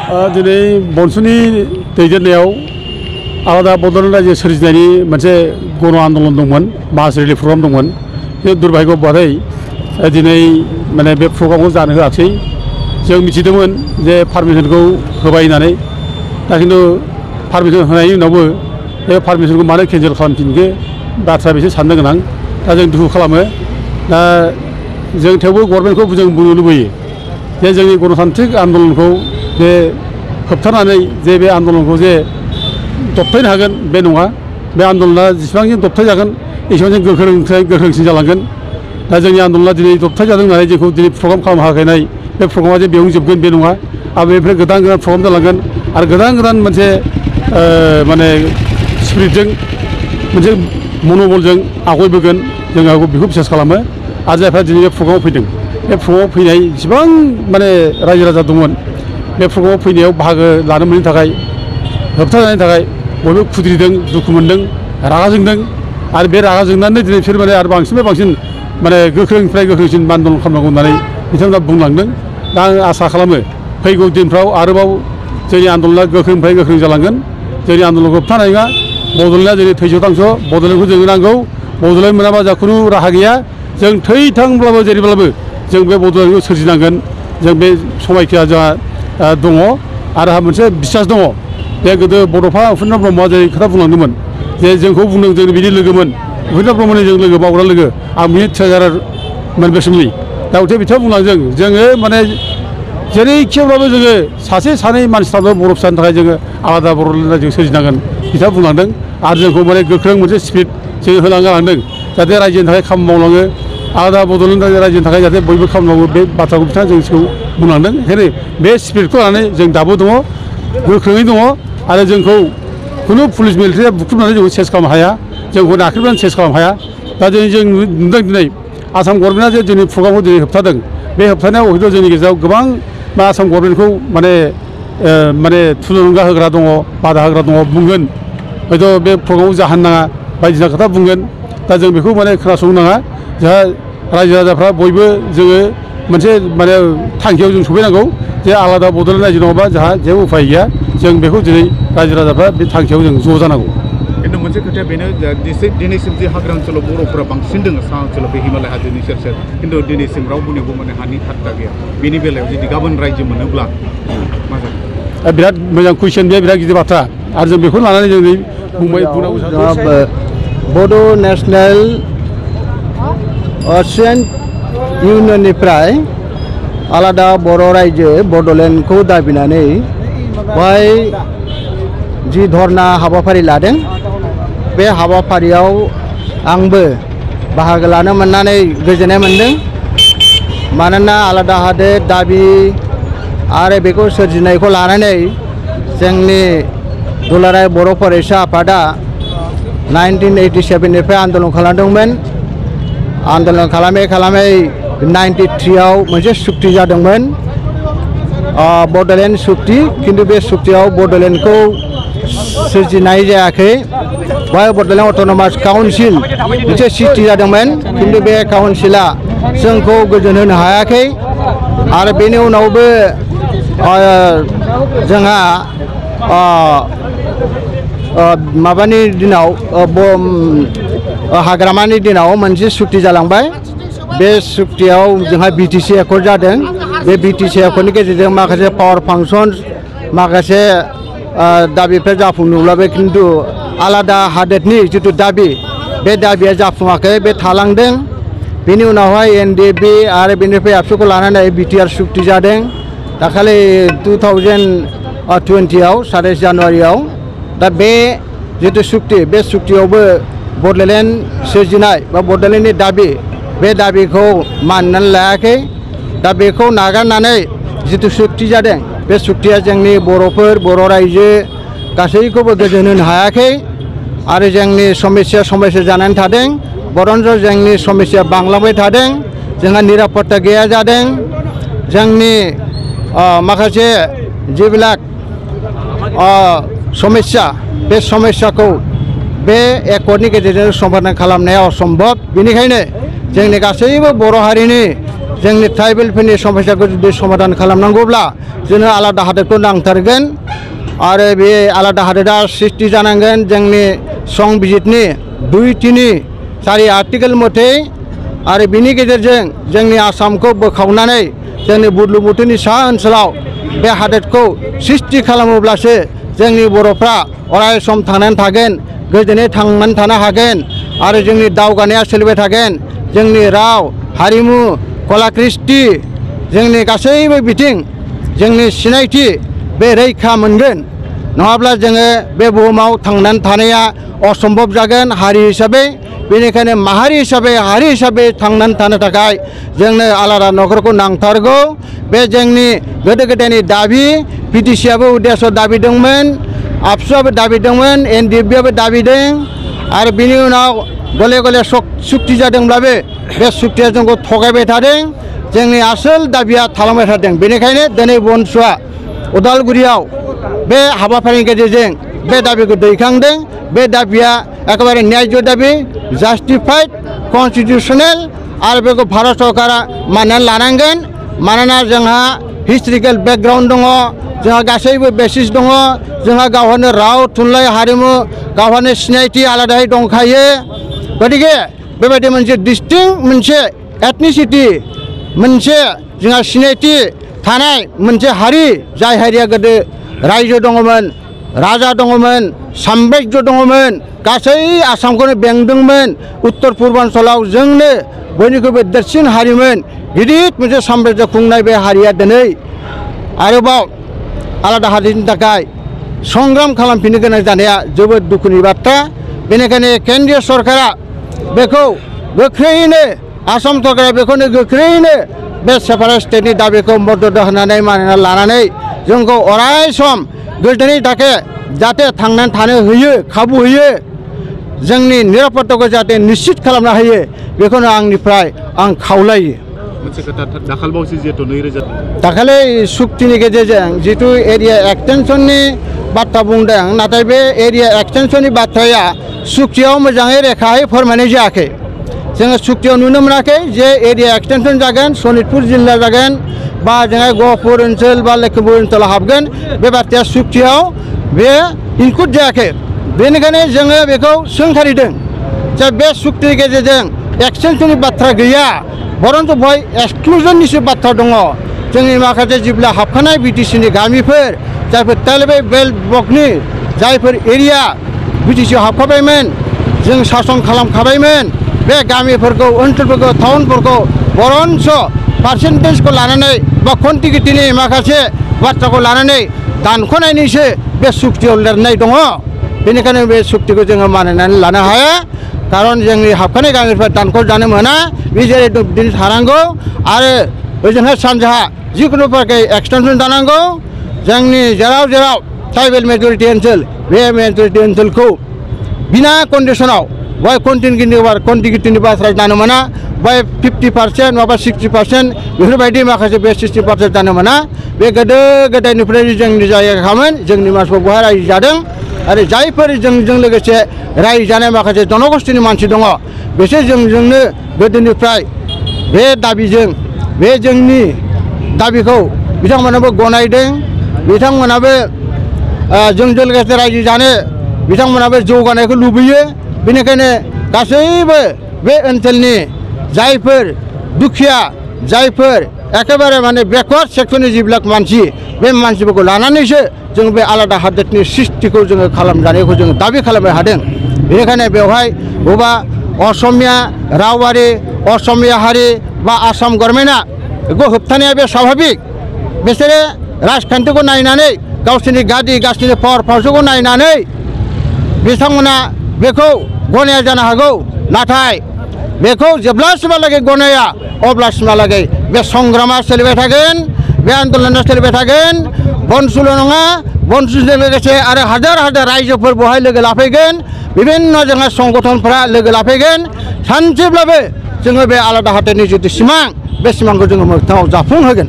दिनै बनसुनि दैदेननायाव आलादा बड'लेण्ड रायजो सोरजिनायनि मोनसे गण आन्दलन दंमोन मास रिलिफ प्रग्राम दंमोन बे दुर्भाग्य बादै दिनै माने बे प्रग्रामखौ जानो होआखै जों मिथिदोंमोन जे पारमिसनखौ होबाय होननानै दा खिन्थु पारमिसन होनायनि उनावबो बे पारमिसनखौ मानो केन्सेल खालामफिनखो बाथ्राया बेसो साननो गोनां दा जों दुखु खालामो दा जों थेवबो गभर्नमेन्टखौ जों बुंनो लुबैयो जे जोंनि गणतान्त्रिक आन्दलनखौ बे होबथानानै जे बे आन्दलनखौ जे दबथायनो हागोन बे नङा बे आन्दलना जेसेबांसिम दबथाय जागोन एसेबांसिम गोख्रोंसिन जालांगोन दा जोंनि आन्दलना दिनै दबथाय जादों होननानै जोंखौ दिनै प्रग्राम खालामनो हायाखै बे प्रग्रामा जे बेयावनो जोबगोन बे नङा आरो बेनिफ्राय गोदान गोदान प्रग्राम जालांगोन आरो गोदान गोदान मोनसे माने स्पिरिटजों मोनसे मन'बलजों आवगायबोगोन जों बेखौ बिसास खालामो आरो जायफ्रा दिनै बे प्रग्रामाव फैदों बे प्रग्रामाव फैनाय जेसेबां माने रायजो राजा दंमोन बे प्रग्रामाव फैनायाव बाहागो लानो मोनैनि थाखाय होबथाजानायनि थाखाय बयबो खुद्रिदों दुखु मोनदों रागा जोंदों आरो बे रागा जोंनानै दिनै बिसोर माने आरो बांसिननिफ्राय बांसिन माने गोख्रोंनिफ्राय गोख्रोंसिन आन्दलन खालामनांगौ होननानै बिथांमोना बुंलांदों दा आं आसा खालामो फैगौ दिनफ्राव आरोबाव जोंनि आन्दलना गोख्रोंनिफ्राय गोख्रों जालांगोन जोंनि आन्दलनखौ होबथानाय नङा बड'लेण्डआ जोंनि थैस' थांस' बड'लेण्डखौ जोंनो नांगौ बड'लेण्ड मोनाबा जा खुनु राहा गैया जों थैथांब्लाबो जेरैब्लाबो जों बे बड'लेण्डखौ सोरजिनांगोन जों बे समायखिया जोंहा दङ आरो आंहा मोनसे बिसास दङ बे गोदो बड'फा उपेन्द्र ब्रह्मआ जेरै खोथा बुंलांदोंमोन जे जोंखौ बुंदों जों बिदि लोगोमोन उपेन्द्र ब्रह्मनि जों लोगो बावग्रा लोगो आं बिनि ट्रेजारार मोनबेसमनि दा उथे बिथाङा बुंलांदों जोङो माने जेरैखिब्लाबो जोङो सासे सानै मानसिफ्राबो बर' फिसानि थाखाय जोङो आलादा बड'लेण्ड जों सोरजिनांगोन बिथाङा बुंलांदों आरो जोंखौ माने गोख्रों मोनसे स्पिरिट जों होलांगालांदों जाहाथे रायजोनि थाखाय खामानि मावलाङो आलादा बड'लेण्ड रायजोनि थाखाय जाहाथे बयबो खामानि मावो बे बाथ्राखौ बिथाङा जोंखौ बुंलांदों ओंखायनो बे स्पिरिटखौ लानानै जों दाबो दङ गोख्रोङै दङ आरो जोंखौ खुनु पुलिस मिलिटारिया बुख्रुबनानै जोंखौ सेस खालामनो हाया जोंखौ नाख्रेबनानै सेस खालामनो हाया दा जों नुदों दिनै आसाम गभर्नमेन्टआ जे जोंनि प्रग्रामखौ दिनै होबथादों बे होबथानायाव हयथ' जोंनि गेजेराव गोबां आसाम गभर्नमेन्टखौ माने थुलुंगा होग्रा दङ बादा होग्रा दङ बुंगोन हयथ' बे प्रग्रामाव जाहोन नाङा बायदिसिना खोथा बुंगोन दा जों बेखौ माने खोनासंनो नाङा जोंहा रायजो राजाफ्रा बयबो जोङो मोनसे माने थांखियाव जों सफैनांगौ जे आलादा बड'लेण्ड रायजो नङाबा जोंहा जेबो उफाय गैया जों बेखौ दिनै रायजो राजाफ्रा बे थांखियाव जों ज' जानांगौ खिन्थु मोनसे खोथाया बेनो दिनैसिम जे हाग्रा ओनसोलाव बर'फोरा बांसिन दङ सा ओनसोलाव बे हिमालय हाजोनि सेर सेर खिन्थु दिनैसिम रावबोनियावबो माने हानि खात्ता गैया बेनि बेलायाव जुदि गाबोन रायजो मोनोब्ला मा जागोन बिराद मोजां कुइसन बे बिराद गिदिर बाथ्रा आरो जों बेखौ लानानै जों बुंनांगौ बड' नेसनेल स्टुडेन्ट इउनियननिफ्राय आलादा बर' रायजो बड'लेण्डखौ दाबिनानै बेवहाय जि धरना हाबाफारि लादों बे हाबाफारियाव आंबो बाहागो लानो मोननानै गोजोननाय मोनदों मानोना आलादा हादोर दाबि आरो बेखौ सोरजिनायखौ लानानै जोंनि दुलाराय बर' फरायसा आफादा 1987निफ्राय आन्दलन खालामदोंमोन आन्दलन खालामै 93आव मोनसे सुक्ति जादोंमोन बड'लेण्ड सुक्ति खिन्थु बे सुक्तियाव बड'लेण्डखौ सोरजिनाय जायाखै बेवहाय बड'लेण्ड अट'नमास काउन्सिल मोनसे सृष्टि जादोंमोन खिन्थु बे काउन्सिला जोंखौ गोजोन होनो हायाखै आरो बेनि उनावबो जोंहा माबानि दिनाव हाग्रामानि दिनाव मोनसे सुक्ति जालांबाय बे सुक्तियाव जोंहा बिटिसि एकर्ड जादों बे बिटिसि एकर्डनि गेजेरजों माखासे पावार फांसन माखासे दाबिफोरा जाफुंदोंब्लाबो खिन्थु आलादा हादोरनि जिथु दाबि बे दाबिया जाफुङाखै बे थालांदों बेनि उनावहाय एनडिएफबि आरो बेनिफ्राय एबसुखौ लानानै बिटिआर सुक्ति जादों दाखालि 2020आव 27 जानुवारियाव दा बे जिथु सुक्ति बे सुक्तियावबो बड'लेण्ड सोरजिनाय बा बड'लेण्डनि दाबि बे दाबिखौ मानिनानै लायाखै दा बेखौ नागारनानै जिथु सुक्ति जादों बे सुक्तिया जोंनि बर'फोर बर' रायजो गासैखौबो गोजोन होनो हायाखै आरो जोंनि समस्या जानानै थादों बरन्ज जोंनि समस्या बांलांबाय थादों जोंहा निरापत्ता गैया जादों जोंनि माखासे जिबिलाक समस्या बे समस्याखौ बे एकर्डनि गेजेरजों समाधान खालामनाया असम्भब बेनिखायनो जोंनि गासैबो बर' हारिनि जोंनि ट्राइबेलफोरनि समस्याखौ जुदि समाधान खालामनांगौब्ला जोंनो आलादा हादोरखौ नांथारगोन आरो बे आलादा हादोरा सृष्टि जानांगोन जोंनि संबिजितनि 2-3-4 आर्टिकेल मथे आरो बिनि गेजेरजों जोंनि आसामखौ बोखावनानै जोंनि बुरलुंबुथुरनि सा ओनसोलाव बे हादोरखौ सृष्टि खालामोब्लासो जोंनि बर'फ्रा अराय सम थांनानै थागोन गोजोनै थांनानै थानो हागोन आरो जोंनि दावगानाया सोलिबाय थागोन जोंनि राव हारिमु कला कृष्टि जोंनि गासैबो बिथिं जोंनि सिनायथि बे रैखा मोनगोन नङाब्ला जोङो बे बुहुमाव थांनानै थानाया असम्भब जागोन हारि हिसाबै बेनिखायनो माहारि हिसाबै थांनानै थानो थाखाय जोंनो आलादा न'खरखौ नांथारगौ बे जोंनि गोदो गोदायनि दाबि पिटिसिआबो उदेस्य दाबिदोंमोन आबसुआबो दाबिदोंमोन एनडिएफबिआबो दाबिदों आरो बिनि उनाव गले गले सुक्ति जादोंब्लाबो बे सुक्तिया जोंखौ थगायबाय थादों जोंनि आसोल दाबिया थालांबाय थादों बेनिखायनो दिनै बनसुआ उदालगुरियाव बे हाबाफारिनि गेजेरजों बे दाबिखौ दैखांदों बे दाबिया एकेबारे न्याय्य दाबि जास्टिफाइड कन्स्टिटिउसनेल आरो बेखौ भारत सरकारा मानिनानै लानांगोन मानोना जोंहा हिस्ट्रिकेल बेकग्राउन्ड दङ जोंहा गासैबो बेसिस दङ जोंहा गावहानो राव थुनलाइ हारिमु गावहानो सिनायथि आलादायै दंखायो गतिके बेबायदि मोनसे डिस्टिंक्ट मोनसे एथनिसिटि मोनसे जोंहा सिनायथि थानाय मोनसे हारि जाय हारिया गोदो रायजो दङमोन राजा दङमोन साम्राज्य दङमोन गासै आसामखौनो बेंदोंमोन उत्तर पूर्बाञ्चलाव जोंनो बयनिख्रुइबो देरसिन हारिमोन गिदिर मोनसे साम्राज्य खुंनाय बे हारिया दिनै आरोबाव आलादा हारिनि थाखाय संग्राम खालामफिननो गोनां जानाया जोबोद दुखुनि बाथ्रा बेनिखायनो केन्द्रीय सरकारा बेखौ गोख्रैयैनो आसाम सरकारा बेखौनो गोख्रैयैनो बे सेपारेट स्टेटनि दाबिखौ मदद होनानै मानिना लानानै जोंखौ अराय सम गोजोननि थाखाय जाहाथे थांनानै थानो होयो खाबु होयो जोंनि निरापत्ताखौ जाहाथे निश्चित खालामना होयो बेखौनो आंनिफ्राय आं खावलायो मोनसे खोथा दाखालिबावैसो जिहेतु 2000 दाखालि सुक्तिनि गेजेरजों जिथु एरिया एक्सटेनसननि बाथ्रा बुंदों नाथाय बे एरिया एक्सटेनसननि बाथ्राया सुक्तियाव मोजाङै रेखायै फोरमायनाय जायाखै जोङो सुक्तियाव नुनो मोनाखै जे एरिया एक्सटेनसन जागोन सनितपुर जिल्ला जागोन बा जोङो गहपुर ओनसोल बा लखिमपुर ओनसोलाव हाबगोन बे बाथ्राया सुक्तियाव बे इनक्लुड जायाखै बेनिखायनो जोङो बेखौ सोंखारिदों जे बे सुक्तिनि गेजेरजों एक्सटेनसननि बाथ्रा गैया बरन्थ बेवहाय एक्सक्लुजननिसो बाथ्रा दङ जोंनि माखासे जेब्ला हाबखानाय बिटिसिनि गामिफोर जायफोर टेलवे बेल्ट ब्लकनि जायफोर एरिया बिटिसिआव हाबखाबायमोन जों सासन खालामखाबायमोन बे गामिफोरखौ ओनसोलफोरखौ टाउनफोरखौ बरन्थ पार्सेन्टेजखौ लानानै बा कन्टिगिटिनि माखासे बाथ्राखौ लानानै दानख'नायनिसो बे सुक्तियाव लिरनाय दङ बेनिखायनो बे सुक्तिखौ जोङो मानिनानै लानो हाया खारन जोंनि हाबखानाय गामिनिफ्राय दानख'जानो मोना बे जेरै बिदिनो थानांगौ आरो ओजोंहाय सानजाहा जिखुनु पार्के एक्सटेनसन जानांगौ जोंनि जेराव ट्राइबेल मेजरिटि ओनसोल बे मेजरिटि ओनसोलखौ बिना कन्डिसनाव बय कन्टिगिटिनि बाथ्रा जानो मोना बय 50% नङाबा 60% बेफोरबायदि माखासे बे 60% जानो मोना बे गोदो गोदायनिफ्रायनो जोंनि जायगाखामोन जोंनि मानसिफोर बहाय रायजो जादों आरो जायफोर जोंजों लोगोसे रायजो जानाय माखासे जनगोष्ठीनि मानसि दङ बिसोर जोंजोंनो गोदोनिफ्राय बे दाबिजों बे जोंनि दाबिखौ बिथांमोनाबो गनायदों बिथांमोनाबो जोंजों लोगोसे रायजो जानो बिथांमोनाबो जौगानायखौ लुबैयो बेनिखायनो गासैबो बे ओनसोलनि जायफोर दुखिया जायफोर एकेबारे माने बेकवार्ड सेक्सननि जिबिलाक मानसि बे मानसिफोरखौ लानानैसो जों बे आलादा हादोरनि सृष्टिखौ जोङो खालामजानायखौ जोङो दाबि खालामनो हादों बेनिखायनो बेवहाय बबेबा असमिया रावारि असमिया हारि बा आसाम गभर्नमेन्टआ बेखौ होबथानाया बे स्वाभाबिक बिसोरो राजखान्थिखौ नायनानै गावसोरनि गावसोरनि पावार पाउसखौ नायनानै बिथांमोना बेखौ गनाया जानो हागौ नाथाय बेखौ जेब्लासिमहालागै गनाया अब्लासिमहालागै बे संग्रामा सोलिबाय थागोन बे आन्दलना सोलिबाय थागोन बनसुल' नङा बनसुजों लोगोसे आरो हाजार रायजोफोर बेवहाय लोगो लाफैगोन बिभिन्न जोंहा संगठनफोरा लोगो लाफैगोन सानसेब्लाबो जोङो बे आलादा हादोरनि जिथु सिमां बे सिमांखौ जोङो मोगथाङाव जाफुंहोगोन